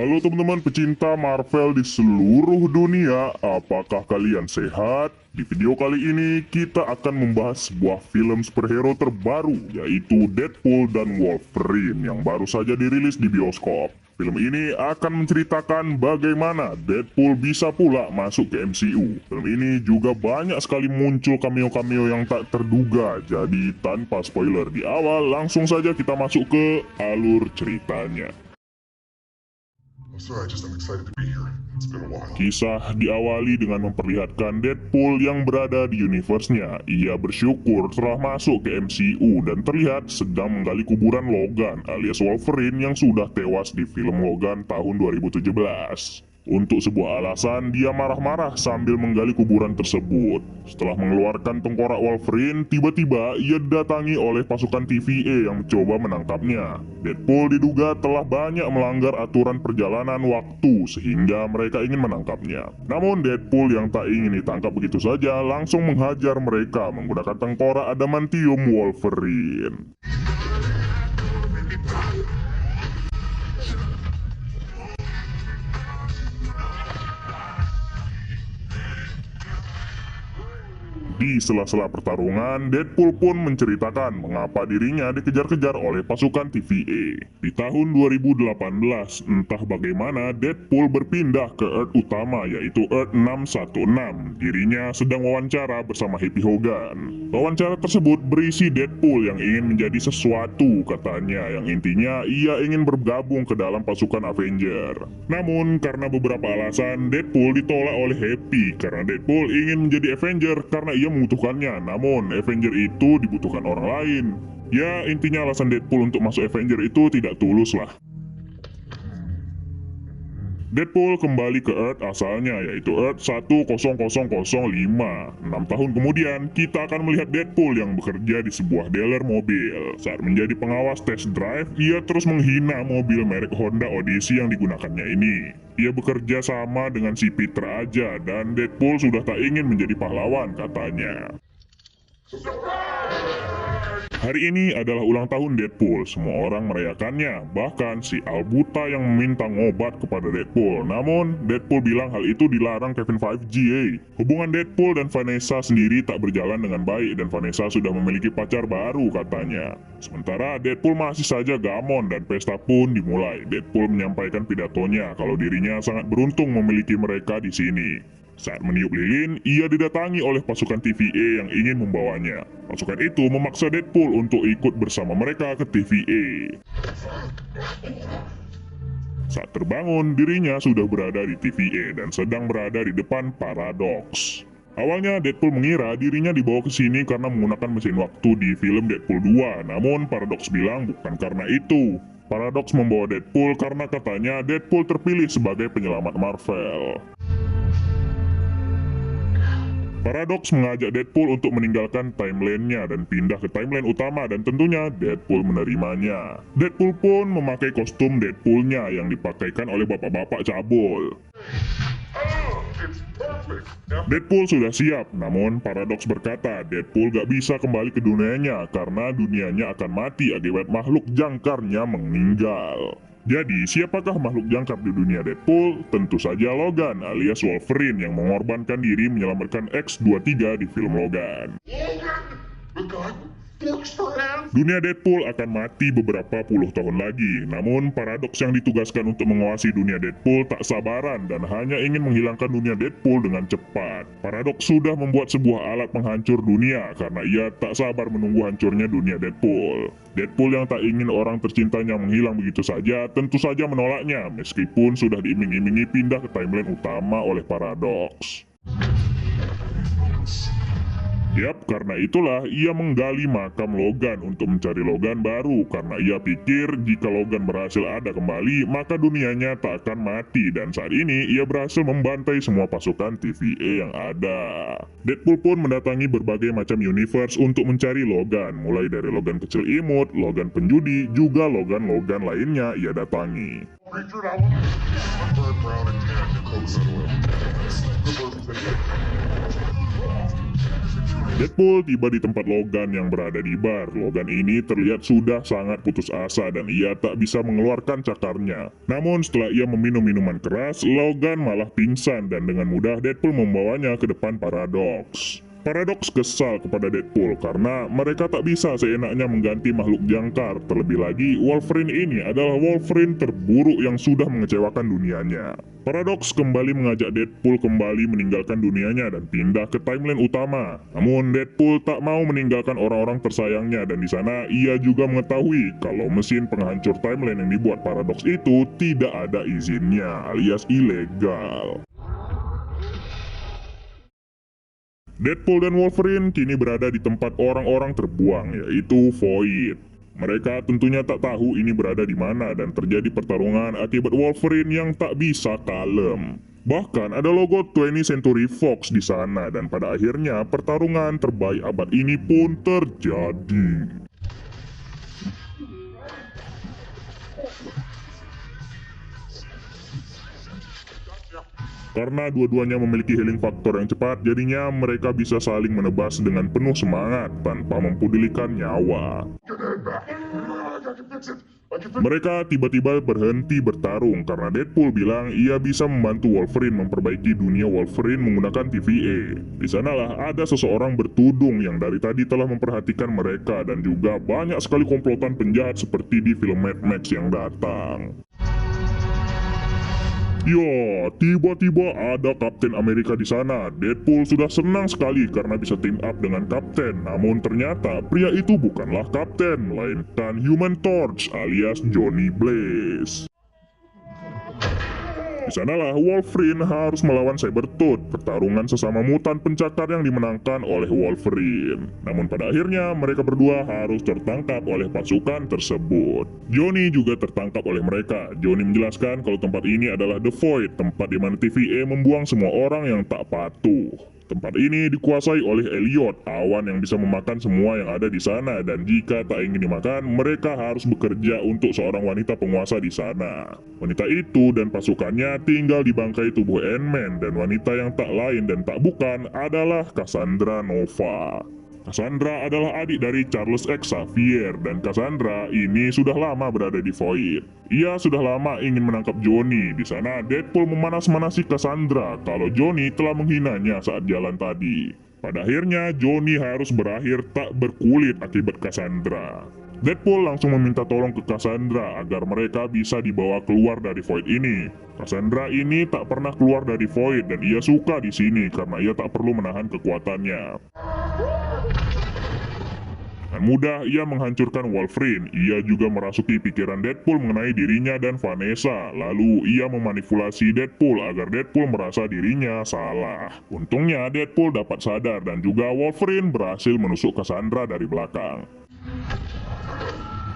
Halo teman-teman pecinta Marvel di seluruh dunia, apakah kalian sehat? Di video kali ini kita akan membahas sebuah film superhero terbaru, yaitu Deadpool dan Wolverine yang baru saja dirilis di bioskop. Film ini akan menceritakan bagaimana Deadpool bisa pula masuk ke MCU. Film ini juga banyak sekali muncul cameo-cameo yang tak terduga, jadi tanpa spoiler di awal, langsung saja kita masuk ke alur ceritanya. Kisah diawali dengan memperlihatkan Deadpool yang berada di universe-nya. Ia bersyukur telah masuk ke MCU dan terlihat sedang menggali kuburan Logan alias Wolverine yang sudah tewas di film Logan tahun 2017. Untuk sebuah alasan, dia marah-marah sambil menggali kuburan tersebut. Setelah mengeluarkan tengkorak Wolverine, tiba-tiba ia didatangi oleh pasukan TVA yang mencoba menangkapnya. Deadpool diduga telah banyak melanggar aturan perjalanan waktu sehingga mereka ingin menangkapnya. Namun Deadpool yang tak ingin ditangkap begitu saja langsung menghajar mereka menggunakan tengkorak adamantium Wolverine. Di sela-sela pertarungan, Deadpool pun menceritakan mengapa dirinya dikejar-kejar oleh pasukan TVA. Di tahun 2018, entah bagaimana Deadpool berpindah ke Earth utama yaitu Earth 616. Dirinya sedang wawancara bersama Happy Hogan. Wawancara tersebut berisi Deadpool yang ingin menjadi sesuatu katanya, yang intinya ia ingin bergabung ke dalam pasukan Avenger. Namun karena beberapa alasan, Deadpool ditolak oleh Happy karena Deadpool ingin menjadi Avenger karena ia membutuhkannya, namun Avenger itu dibutuhkan orang lain. Ya, intinya alasan Deadpool untuk masuk Avenger itu tidak tulus lah. Deadpool kembali ke Earth asalnya, yaitu Earth 10005. 6 tahun kemudian, kita akan melihat Deadpool yang bekerja di sebuah dealer mobil. Saat menjadi pengawas test drive, ia terus menghina mobil merek Honda Odyssey yang digunakannya ini. Ia bekerja sama dengan si Peter aja, dan Deadpool sudah tak ingin menjadi pahlawan katanya. Hari ini adalah ulang tahun Deadpool, semua orang merayakannya, bahkan si Albuta yang meminta ngobat kepada Deadpool. Namun, Deadpool bilang hal itu dilarang Kevin Feige. Hubungan Deadpool dan Vanessa sendiri tak berjalan dengan baik dan Vanessa sudah memiliki pacar baru katanya. Sementara Deadpool masih saja gamon dan pesta pun dimulai. Deadpool menyampaikan pidatonya kalau dirinya sangat beruntung memiliki mereka di sini. Saat meniup lilin, ia didatangi oleh pasukan TVA yang ingin membawanya. Pasukan itu memaksa Deadpool untuk ikut bersama mereka ke TVA. Saat terbangun, dirinya sudah berada di TVA dan sedang berada di depan Paradox. Awalnya Deadpool mengira dirinya dibawa ke sini karena menggunakan mesin waktu di film Deadpool 2, namun Paradox bilang bukan karena itu. Paradox membawa Deadpool karena katanya Deadpool terpilih sebagai penyelamat Marvel. Paradox mengajak Deadpool untuk meninggalkan timeline-nya dan pindah ke timeline utama, dan tentunya Deadpool menerimanya. Deadpool pun memakai kostum Deadpool-nya yang dipakaikan oleh bapak-bapak cabul. Deadpool sudah siap, namun Paradox berkata Deadpool gak bisa kembali ke dunianya karena dunianya akan mati akibat makhluk jangkarnya meninggal. Jadi, siapakah makhluk jangkar di dunia Deadpool? Tentu saja Logan alias Wolverine yang mengorbankan diri menyelamatkan X-23 di film Logan. Dunia Deadpool akan mati beberapa puluh tahun lagi, namun Paradox yang ditugaskan untuk menguasai dunia Deadpool tak sabaran dan hanya ingin menghilangkan dunia Deadpool dengan cepat. Paradox sudah membuat sebuah alat penghancur dunia karena ia tak sabar menunggu hancurnya dunia Deadpool. Deadpool yang tak ingin orang tercintanya menghilang begitu saja tentu saja menolaknya meskipun sudah diiming-imingi pindah ke timeline utama oleh Paradox. Yap, karena itulah ia menggali makam Logan untuk mencari Logan baru karena ia pikir jika Logan berhasil ada kembali maka dunianya tak akan mati, dan saat ini ia berhasil membantai semua pasukan TVA yang ada. Deadpool pun mendatangi berbagai macam universe untuk mencari Logan, mulai dari Logan kecil imut, Logan penjudi, juga Logan lainnya ia datangi. Creature that one. Bird brown and tan and coconut oil. The bird is Deadpool tiba di tempat Logan yang berada di bar. Logan ini terlihat sudah sangat putus asa dan ia tak bisa mengeluarkan cakarnya. Namun setelah ia meminum minuman keras, Logan malah pingsan dan dengan mudah Deadpool membawanya ke depan Paradox. Paradox kesal kepada Deadpool karena mereka tak bisa seenaknya mengganti makhluk jangkar. Terlebih lagi, Wolverine ini adalah Wolverine terburuk yang sudah mengecewakan dunianya. Paradox kembali mengajak Deadpool kembali meninggalkan dunianya dan pindah ke timeline utama. Namun Deadpool tak mau meninggalkan orang-orang tersayangnya dan di sana ia juga mengetahui kalau mesin penghancur timeline yang dibuat Paradox itu tidak ada izinnya alias ilegal. Deadpool dan Wolverine kini berada di tempat orang-orang terbuang, yaitu Void. Mereka tentunya tak tahu ini berada di mana dan terjadi pertarungan akibat Wolverine yang tak bisa kalem. Bahkan ada logo 20th Century Fox di sana dan pada akhirnya pertarungan terbaik abad ini pun terjadi. Karena dua-duanya memiliki healing factor yang cepat, jadinya mereka bisa saling menebas dengan penuh semangat tanpa mempedulikan nyawa. Mereka tiba-tiba berhenti bertarung karena Deadpool bilang ia bisa membantu Wolverine memperbaiki dunia Wolverine menggunakan TVA. Di sanalah ada seseorang bertudung yang dari tadi telah memperhatikan mereka dan juga banyak sekali komplotan penjahat seperti di film Mad Max yang datang. Ya, tiba-tiba ada Kapten Amerika di sana. Deadpool sudah senang sekali karena bisa team up dengan Kapten. Namun ternyata pria itu bukanlah Kapten, melainkan Human Torch alias Johnny Blaze. Di sanalah Wolverine harus melawan Sabretooth, pertarungan sesama mutan pencakar yang dimenangkan oleh Wolverine. Namun pada akhirnya mereka berdua harus tertangkap oleh pasukan tersebut. Johnny juga tertangkap oleh mereka. Johnny menjelaskan kalau tempat ini adalah The Void, tempat di mana TVA membuang semua orang yang tak patuh. Tempat ini dikuasai oleh Elliot, awan yang bisa memakan semua yang ada di sana, dan jika tak ingin dimakan, mereka harus bekerja untuk seorang wanita penguasa di sana. Wanita itu dan pasukannya tinggal di bangkai tubuh Ant-Man, dan wanita yang tak lain dan tak bukan adalah Cassandra Nova. Cassandra adalah adik dari Charles Xavier dan Cassandra ini sudah lama berada di Void. Ia sudah lama ingin menangkap Johnny. Di sana Deadpool memanas-manasi Cassandra kalau Johnny telah menghinanya saat jalan tadi. Pada akhirnya Johnny harus berakhir tak berkulit akibat Cassandra. Deadpool langsung meminta tolong ke Cassandra agar mereka bisa dibawa keluar dari Void ini. Cassandra ini tak pernah keluar dari Void dan ia suka di sini karena ia tak perlu menahan kekuatannya. Dengan mudah ia menghancurkan Wolverine. Ia juga merasuki pikiran Deadpool mengenai dirinya dan Vanessa. Lalu ia memanipulasi Deadpool agar Deadpool merasa dirinya salah. Untungnya Deadpool dapat sadar dan juga Wolverine berhasil menusuk Cassandra dari belakang.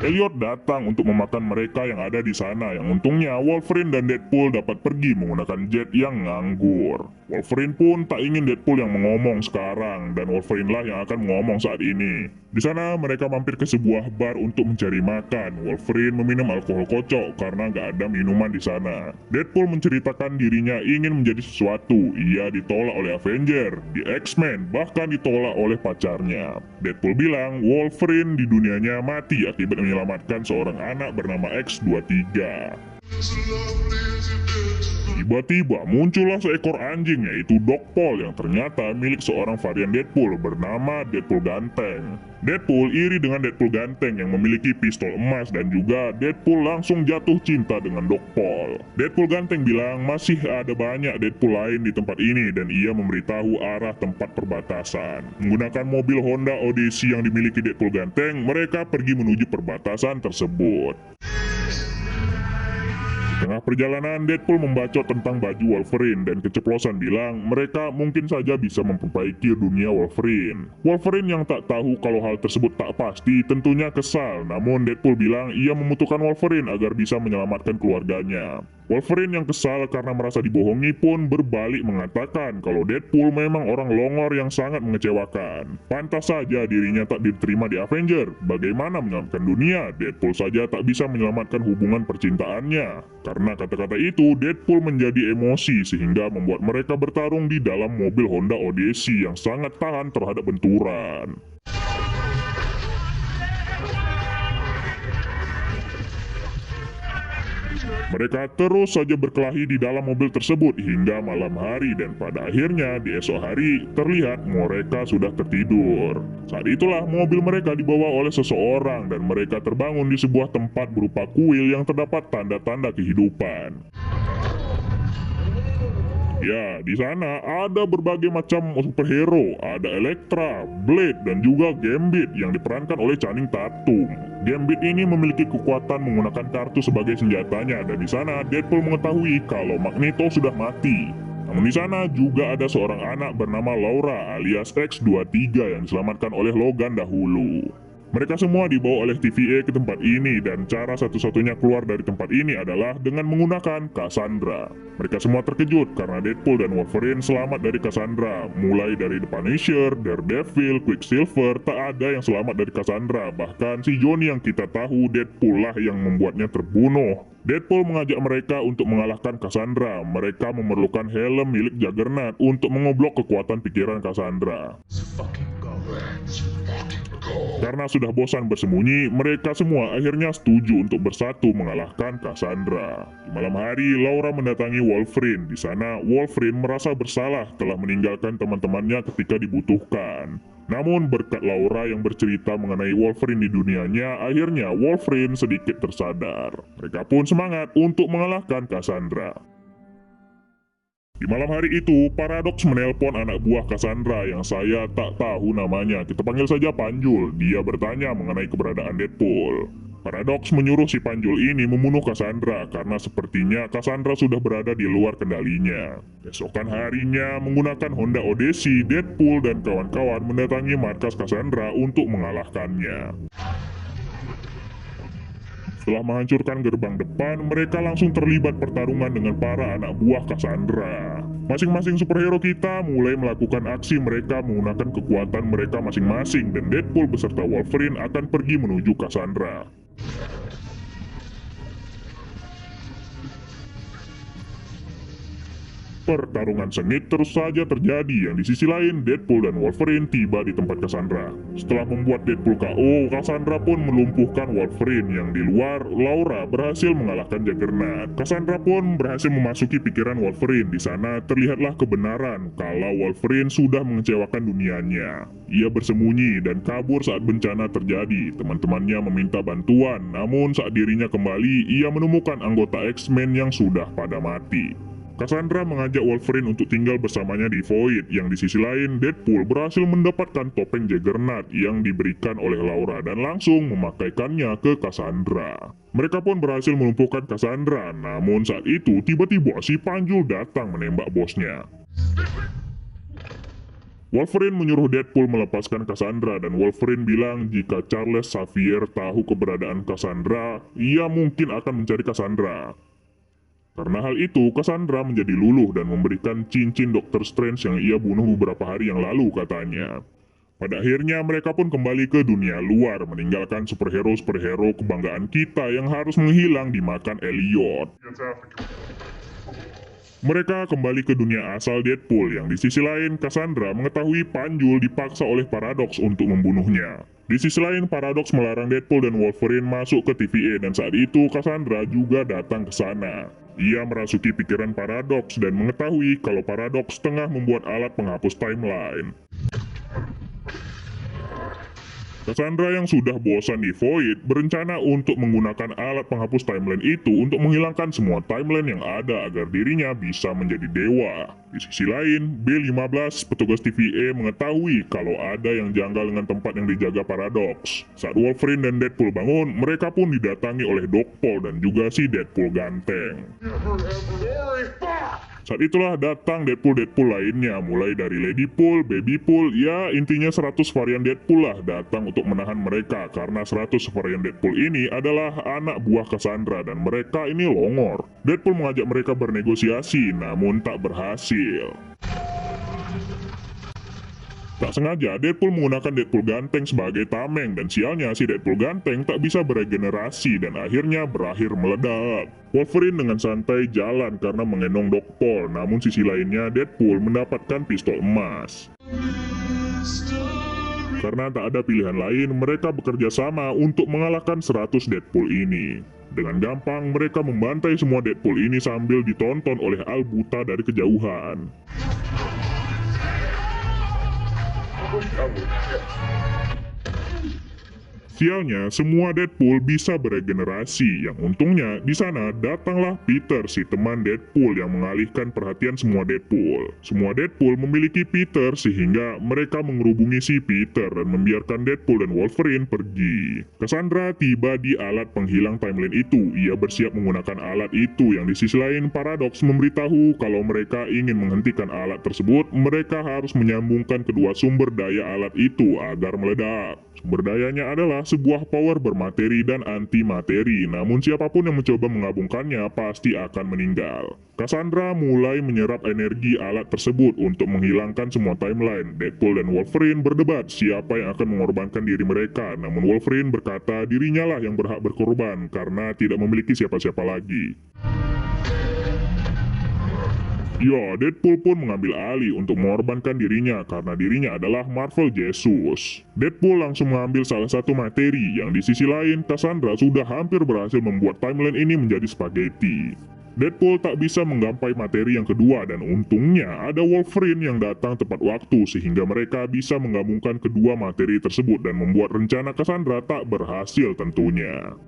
Elliot datang untuk memakan mereka yang ada di sana, yang untungnya Wolverine dan Deadpool dapat pergi menggunakan jet yang nganggur. Wolverine pun tak ingin Deadpool yang mengomong sekarang, dan Wolverine lah yang akan mengomong saat ini. Di sana mereka mampir ke sebuah bar untuk mencari makan. Wolverine meminum alkohol kocok karena gak ada minuman di sana. Deadpool menceritakan dirinya ingin menjadi sesuatu. Ia ditolak oleh Avenger, di X-Men, bahkan ditolak oleh pacarnya. Deadpool bilang Wolverine di dunianya mati akibat menyelamatkan seorang anak bernama X-23. Tiba-tiba muncullah seekor anjing yaitu Dogpole yang ternyata milik seorang varian Deadpool bernama Deadpool Ganteng. Deadpool iri dengan Deadpool Ganteng yang memiliki pistol emas dan juga Deadpool langsung jatuh cinta dengan Dogpole. Deadpool Ganteng bilang masih ada banyak Deadpool lain di tempat ini dan ia memberitahu arah tempat perbatasan. Menggunakan mobil Honda Odyssey yang dimiliki Deadpool Ganteng, mereka pergi menuju perbatasan tersebut. Di tengah perjalanan, Deadpool membacot tentang baju Wolverine dan keceplosan bilang mereka mungkin saja bisa memperbaiki dunia Wolverine. Wolverine yang tak tahu kalau hal tersebut tak pasti tentunya kesal, namun Deadpool bilang ia membutuhkan Wolverine agar bisa menyelamatkan keluarganya. Wolverine yang kesal karena merasa dibohongi pun berbalik mengatakan kalau Deadpool memang orang longor yang sangat mengecewakan. Pantas saja dirinya tak diterima di Avenger. Bagaimana menyelamatkan dunia? Deadpool saja tak bisa menyelamatkan hubungan percintaannya. Karena kata-kata itu, Deadpool menjadi emosi sehingga membuat mereka bertarung di dalam mobil Honda Odyssey yang sangat tahan terhadap benturan. Mereka terus saja berkelahi di dalam mobil tersebut hingga malam hari dan pada akhirnya di esok hari terlihat mereka sudah tertidur. Saat itulah mobil mereka dibawa oleh seseorang dan mereka terbangun di sebuah tempat berupa kuil yang terdapat tanda-tanda kehidupan. Ya, di sana ada berbagai macam superhero, ada Elektra, Blade, dan juga Gambit yang diperankan oleh Channing Tatum. Gambit ini memiliki kekuatan menggunakan kartu sebagai senjatanya dan di sana Deadpool mengetahui kalau Magneto sudah mati. Namun di sana juga ada seorang anak bernama Laura alias X-23 yang diselamatkan oleh Logan dahulu. Mereka semua dibawa oleh TVA ke tempat ini dan cara satu-satunya keluar dari tempat ini adalah dengan menggunakan Cassandra. Mereka semua terkejut karena Deadpool dan Wolverine selamat dari Cassandra. Mulai dari The Punisher, Daredevil, Quicksilver, tak ada yang selamat dari Cassandra. Bahkan si Johnny yang kita tahu Deadpool lah yang membuatnya terbunuh. Deadpool mengajak mereka untuk mengalahkan Cassandra. Mereka memerlukan helm milik Juggernaut untuk mengoblok kekuatan pikiran Cassandra. Karena sudah bosan bersembunyi, mereka semua akhirnya setuju untuk bersatu mengalahkan Cassandra. Di malam hari, Laura mendatangi Wolverine. Di sana, Wolverine merasa bersalah telah meninggalkan teman-temannya ketika dibutuhkan. Namun berkat Laura yang bercerita mengenai Wolverine di dunianya, akhirnya Wolverine sedikit tersadar. Mereka pun semangat untuk mengalahkan Cassandra. Di malam hari itu, Paradox menelpon anak buah Cassandra yang saya tak tahu namanya. Kita panggil saja Panjul. Dia bertanya mengenai keberadaan Deadpool. Paradox menyuruh si Panjul ini membunuh Cassandra karena sepertinya Cassandra sudah berada di luar kendalinya. Besokan harinya, menggunakan Honda Odyssey, Deadpool dan kawan-kawan mendatangi markas Cassandra untuk mengalahkannya. Setelah menghancurkan gerbang depan, mereka langsung terlibat pertarungan dengan para anak buah Cassandra. Masing-masing superhero kita mulai melakukan aksi mereka menggunakan kekuatan mereka masing-masing dan Deadpool beserta Wolverine akan pergi menuju Cassandra. Pertarungan sengit terus saja terjadi yang di sisi lain Deadpool dan Wolverine tiba di tempat Cassandra. Setelah membuat Deadpool KO, Cassandra pun melumpuhkan Wolverine yang di luar, Laura berhasil mengalahkan Juggernaut. Cassandra pun berhasil memasuki pikiran Wolverine. Di sana terlihatlah kebenaran kalau Wolverine sudah mengecewakan dunianya. Ia bersembunyi dan kabur saat bencana terjadi. Teman-temannya meminta bantuan, namun saat dirinya kembali, ia menemukan anggota X-Men yang sudah pada mati. Cassandra mengajak Wolverine untuk tinggal bersamanya di Void, yang di sisi lain Deadpool berhasil mendapatkan topeng Juggernaut yang diberikan oleh Laura dan langsung memakaikannya ke Cassandra. Mereka pun berhasil melumpuhkan Cassandra, namun saat itu tiba-tiba si Panjul datang menembak bosnya. Wolverine menyuruh Deadpool melepaskan Cassandra dan Wolverine bilang jika Charles Xavier tahu keberadaan Cassandra, ia mungkin akan mencari Cassandra. Karena hal itu, Cassandra menjadi luluh dan memberikan cincin Dr. Strange yang ia bunuh beberapa hari yang lalu katanya. Pada akhirnya mereka pun kembali ke dunia luar, meninggalkan superhero-superhero kebanggaan kita yang harus menghilang dimakan Elliot. Mereka kembali ke dunia asal Deadpool, yang di sisi lain Cassandra mengetahui Panjul dipaksa oleh Paradox untuk membunuhnya. Di sisi lain Paradox melarang Deadpool dan Wolverine masuk ke TVA dan saat itu Cassandra juga datang ke sana. Ia merasuki pikiran Paradox dan mengetahui kalau Paradox tengah membuat alat penghapus timeline. Cassandra yang sudah bosan di Void berencana untuk menggunakan alat penghapus timeline itu untuk menghilangkan semua timeline yang ada agar dirinya bisa menjadi dewa. Di sisi lain, B-15 petugas TVA mengetahui kalau ada yang janggal dengan tempat yang dijaga Paradox. Saat Wolverine dan Deadpool bangun, mereka pun didatangi oleh Doc Paul dan juga si Deadpool ganteng. Saat itulah datang Deadpool lainnya, mulai dari Ladypool, Babypool, ya intinya 100 varian Deadpool lah datang untuk menahan mereka, karena 100 varian Deadpool ini adalah anak buah Cassandra dan mereka ini longor. Deadpool mengajak mereka bernegosiasi, namun tak berhasil. Tak sengaja, Deadpool menggunakan Deadpool ganteng sebagai tameng, dan sialnya si Deadpool ganteng tak bisa beregenerasi dan akhirnya berakhir meledak. Wolverine dengan santai jalan karena mengenong Dokpol, namun sisi lainnya Deadpool mendapatkan pistol emas. Karena tak ada pilihan lain, mereka bekerja sama untuk mengalahkan 100 Deadpool ini. Dengan gampang, mereka membantai semua Deadpool ini sambil ditonton oleh Al Buta dari kejauhan. Sialnya, semua Deadpool bisa beregenerasi. Yang untungnya, di sana datanglah Peter, si teman Deadpool yang mengalihkan perhatian semua Deadpool. Semua Deadpool memiliki Peter sehingga mereka mengerubungi si Peter dan membiarkan Deadpool dan Wolverine pergi. Cassandra tiba di alat penghilang timeline itu. Ia bersiap menggunakan alat itu, yang di sisi lain Paradox memberitahu kalau mereka ingin menghentikan alat tersebut, mereka harus menyambungkan kedua sumber daya alat itu agar meledak. Sumber dayanya adalah sebuah power bermateri dan antimateri, namun siapapun yang mencoba menggabungkannya pasti akan meninggal. Cassandra mulai menyerap energi alat tersebut untuk menghilangkan semua timeline. Deadpool dan Wolverine berdebat siapa yang akan mengorbankan diri mereka, namun Wolverine berkata dirinya lah yang berhak berkorban karena tidak memiliki siapa-siapa lagi. Ya, Deadpool pun mengambil alih untuk mengorbankan dirinya karena dirinya adalah Marvel Jesus. Deadpool langsung mengambil salah satu materi, yang di sisi lain Cassandra sudah hampir berhasil membuat timeline ini menjadi spaghetti. Deadpool tak bisa menggapai materi yang kedua dan untungnya ada Wolverine yang datang tepat waktu sehingga mereka bisa menggabungkan kedua materi tersebut dan membuat rencana Cassandra tak berhasil tentunya.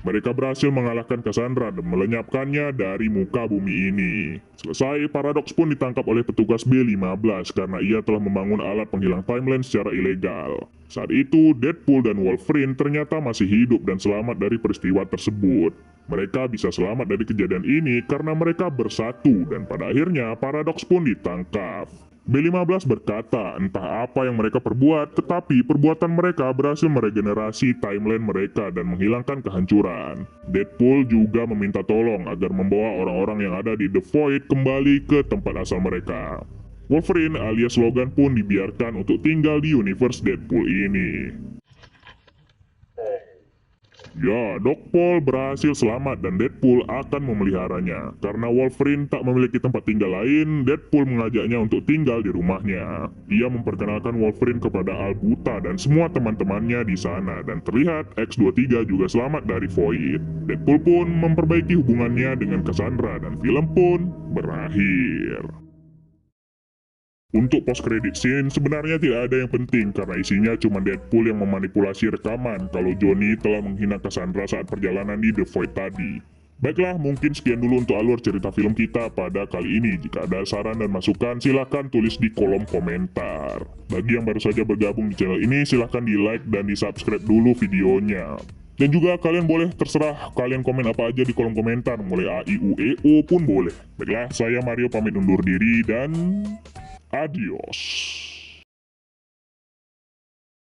Mereka berhasil mengalahkan Cassandra dan melenyapkannya dari muka bumi ini. Selesai, Paradox pun ditangkap oleh petugas B-15 karena ia telah membangun alat penghilang timeline secara ilegal. Saat itu, Deadpool dan Wolverine ternyata masih hidup dan selamat dari peristiwa tersebut. Mereka bisa selamat dari kejadian ini karena mereka bersatu dan pada akhirnya Paradox pun ditangkap. B-15 berkata entah apa yang mereka perbuat, tetapi perbuatan mereka berhasil meregenerasi timeline mereka dan menghilangkan kehancuran. Deadpool juga meminta tolong agar membawa orang-orang yang ada di The Void kembali ke tempat asal mereka. Wolverine alias Logan pun dibiarkan untuk tinggal di universe Deadpool ini. Ya, Dokpol berhasil selamat dan Deadpool akan memeliharanya. Karena Wolverine tak memiliki tempat tinggal lain, Deadpool mengajaknya untuk tinggal di rumahnya. Ia memperkenalkan Wolverine kepada Al Buta dan semua teman-temannya di sana, dan terlihat X-23 juga selamat dari Void. Deadpool pun memperbaiki hubungannya dengan Cassandra dan film pun berakhir. Untuk post credit scene sebenarnya tidak ada yang penting karena isinya cuma Deadpool yang memanipulasi rekaman kalau Johnny telah menghina Cassandra saat perjalanan di The Void tadi. Baiklah, mungkin sekian dulu untuk alur cerita film kita pada kali ini. Jika ada saran dan masukan silahkan tulis di kolom komentar. Bagi yang baru saja bergabung di channel ini silahkan di like dan di subscribe dulu videonya. Dan juga kalian boleh terserah kalian komen apa aja di kolom komentar, mulai A, I, U, E, O pun boleh. Baiklah, saya Mario pamit undur diri dan adios.